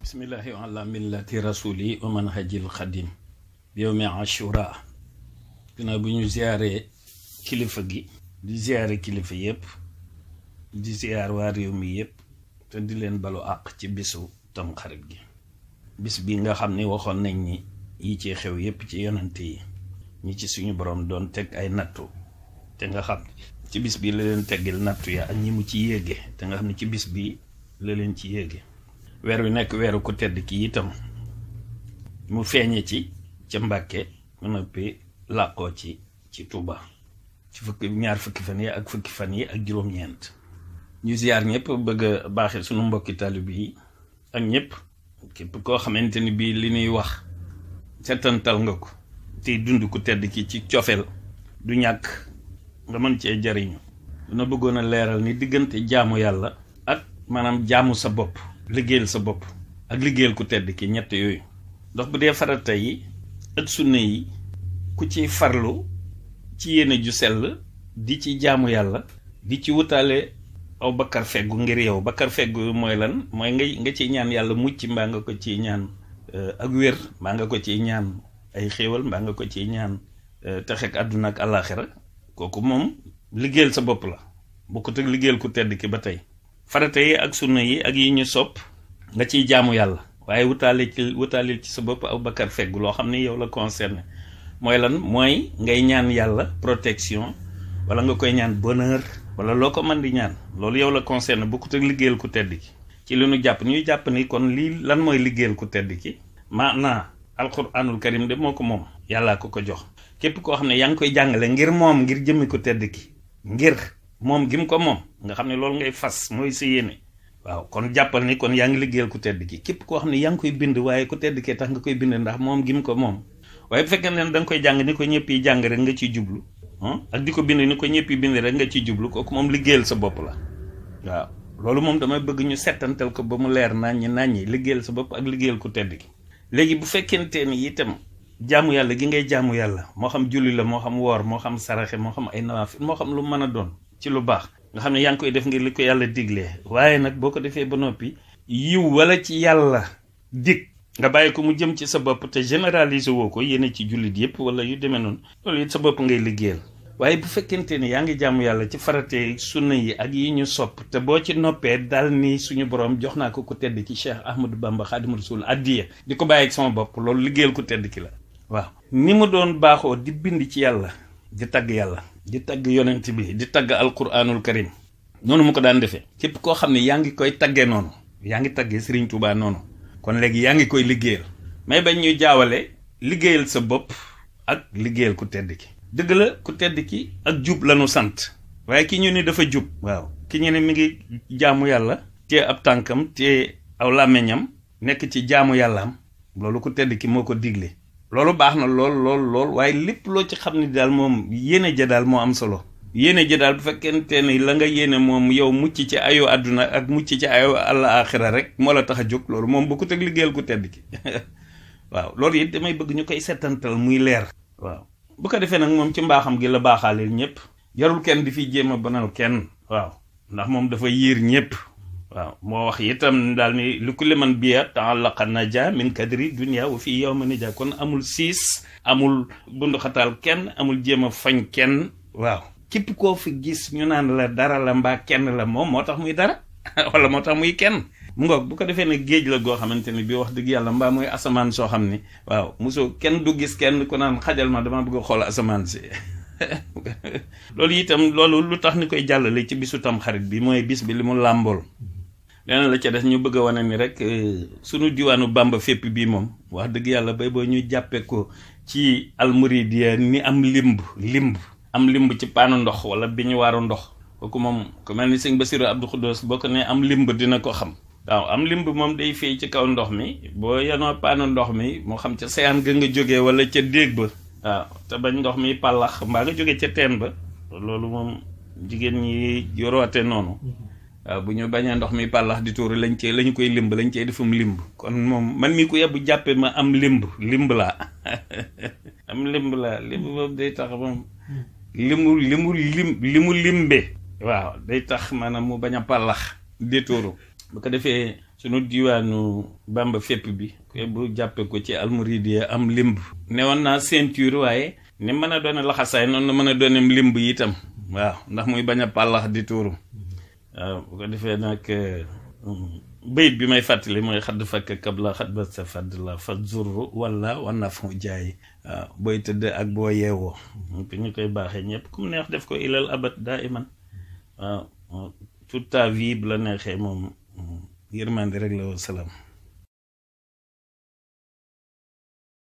bismillahi wa ala millati rasuli wa manhajil xadim yawmi ashura ginnaaw bu ñu ziyaare kilifa gi di ziyaare kilifa yépp di ziyaar waa réew mi yépp te di leen balu àq ci bisu tamxarit gi bis bi nga xam ni waxoon nañ ni yi ci xew yépp ci yonante yi ñi ci suñu borom doon teg ay nattu te nga xam ci bis bi la leen teggil nattu ya ak ñi mu ci yéege te nga xam ne ci bis bi la leen ci yéege weer wi nekk weeru ku tedd ki itam mu feeñe ci ca Mbàkke mu noppi làqoo ci Tuuba ci ñaar fukki fan yi ak fukki fan yi ak juróom-ñeent ñu ziyaar ñëpp bëgg a baaxe suñu mbokki taalibe yi ak ñëpp képp koo xamante ni bii li ñuy wax setantal nga ko tey dund ku tedd ki ci cofeel du ñàkk nga mën cee jariñu dina bëggoon a leeral ni diggante jaamu yàlla ak maanaam jaamu sa bopp liggéeyal sa bopp ak liggéeyal ku tedd ki ñett yooyu ndax bu dee farata yi ak sunna yi ku ci farlu ci yéene ju sell di ci jaamu yàlla di ci wutaale aw bakkar feggu ngir yow bakkar feggu mooy lan mooy nga ciy ñaan yàlla mucc mbaa nga ko ciy ñaan ak wér mbaa nga ko ciy ñaan ay xéewal mbaa nga ko ciy ñaan texek àdduna ak àllaaxira kooku moom liggéeyal sa bopp la bokkut ak liggéeyal ku tedd ki ba tey farata yi ak sunna yi ak yi ñu sopp nga ciy jaamu yàlla waaye wutaaleel ci sa bopp aw bakkar feggu loo xam ne yow la concerné mooy lan mooy ngay ñaan yàlla protection wala nga koy ñaan bonheur wala loo ko mën di ñaan loolu yow la concerné bokkut ak liggéeyal ku tedd ki ci li ñu jàpp ñuy jàpp ni kon lii lan mooy liggéeyal ku tedd ki maanaa alquranul karim de moo ko moom yàllaa ko jox képp koo xam ne yaa ngi koy jàngale ngir moom ngir jëmmi ku tedd ki ngir moom gi mu ko moom nga xam ne loolu ngay fas mooy sa yéene waaw kon jàppal ni kon yaa ngi liggéeyal ku tedd ki képp koo xam ne yaa ngi koy bind waaye ku tedd kee tax nga koy bind ndax moom gi mu ko moom waaye bu fekkee ne da nga koy jàng ni ko ñëpp yi jàng rek nga ciy jublu ak di ko bind ni ko ñëpp yi bind rek nga ciy jublu kooku moom liggéeyal sa bopp la waaw loolu moom damay bëgg ñu settantal ko ba mu leer naññi liggéeyal sa bopp ak liggéeyal ku tedd ki léegi bu fekkente ni itam jaamu yàlla gi ngay jaamu yàlla moo xam julli la moo xam woor moo xam saraxe moo xam ay nawaafil moo xam lu mën a doon ci lu baax nga xam ne yaa ngi koy def ngir li ko yàlla diglee waaye nag boo ko defee ba noppi yiw wala ci yàlla dig nga bàyyi ko mu jëm ci sa bopp te généraliser woo ko yéene ci jullit yépp wala yu demee noonu loolu it sa bopp ngay liggéeyal waaye bu fekkente ni yaa ngi jaamu yàlla ci farate sunna yi ak yi ñu sopp te boo ci noppee daal ni suñu borom jox naa ko ku tedd ki Cheikh Ahmadou Bamba Xaadimu Rasuul addiya di ko bàyyi ak sama bopp loolu liggéeyal ku tedd ki la waaw ni mu doon baaxoo di bind ci yàlla di tagg yàlla di tagg yonent bi di tagg alquranul karim noonu mu ko daan defee képp koo xam ne yaa ngi koy taggee noonu yaa ngi taggee Serigne Touba noonu kon léegi yaa ngi koy liggéeyal mais bañ ñuy jaawale liggéeyal sa bopp ak liggéeyal ku tedd ki dëgg la ku tedd ki ak jub lañu sant waaye ki ñu ne dafa jub waaw ki ñu ne mi ngi jaamu yàlla te ab tànkam te aw làmmiñam nekk ci jaamu yàllaam loolu ku tedd ki moo ko digle loolu baax na lool waaye lépp loo ci xam ni daal moom yéene ja daal moo am solo yéene ja daal bu fekkente ni la nga yéene moom yow mucc ci ayu àdduna ak mucc ci ayu àllaaxira rek moo la tax a jóg loolu moom bu ko teg liggéeyal ku tedd ki waaw loolu it damay bëgg ñu koy settantal muy leer waaw bu ko defee nag moom ci mbaaxam gi la baaxaaleel ñëpp jarul kenn di fi jéem a banal kenn waaw ndax moom dafa yiir ñëpp waaw moo wax itam daal ni lu kulli man biya ta'allaqa naja min kadri dunya wa fi yawma naja kon amul siis amul bunduxataal kenn amul jéem a fañ kenn waaw képp koo fi gis ñu naan la dara la mbaa kenn la moom moo tax muy dara wala moo tax muy kenn mu ngoog bu ko defee ne géej la goo xamante ni bi wax dëgg yàlla mbaa muy asamaan soo xam ni waaw mosoo kenn du gis kenn ku naan xajal ma dama bëgg a xool asamaan si loolu itam loolu lu tax ni koy jàllale ci bisu tam xarit bi mooy bis bi li mu làmbool leneen la ca des ñu bëgg a wane ni rek sunu diwaanu Bamba fépp bii moom wax dëgg yàlla bay boo ñuy jàppee ko ci almuridiya ni am limb ci paanu ndox wala bi ñu waaru ndox kooku moom ku mel ni sëñ Bassirou Abdou Khoudoss boo ko ne am limb dina ko xam waaw am limb moom day fay ci kaw ndox mi boo yanoo paanu ndox mi moo xam ca seyaan ga nga jógee wala ca déeg ba waaw te bañ ndox mi pàllax mbaa nga jógee ca teen ba loolu moom jigéen ñi yoroote noonu waaw bu ñu bañee ndox mi pàllax di tuuru lañ koy limb lañ cee defum limb kon moom man mi ko yebbu jàppe ma am limb laa am limb boobu day tax moom li mu limbe waaw day tax maanaam mu bañ a pàllax di tuuru bu ko defee sunu diwaanu Bamba fépp bi bu jàppee ko ci almuridiya am limb newoon naa ceinture waaye ni mën a doone laxasaay noonu mën a doonem limb itam waaw ndax muy bañ a pàllax di tuuru waaw bu ko defee nag bayit bi may fàttali mooy xadd fakk kabla xat ba sa fadd la fa zurru wala wana fu jaay waaw booy tëdd ak boo yeewoo ñu koy baaxee ñëpp ku mu neex def ko ilal abat daa iman waaw toute ta vie bu la neexee moom yërmande rek la wa salaam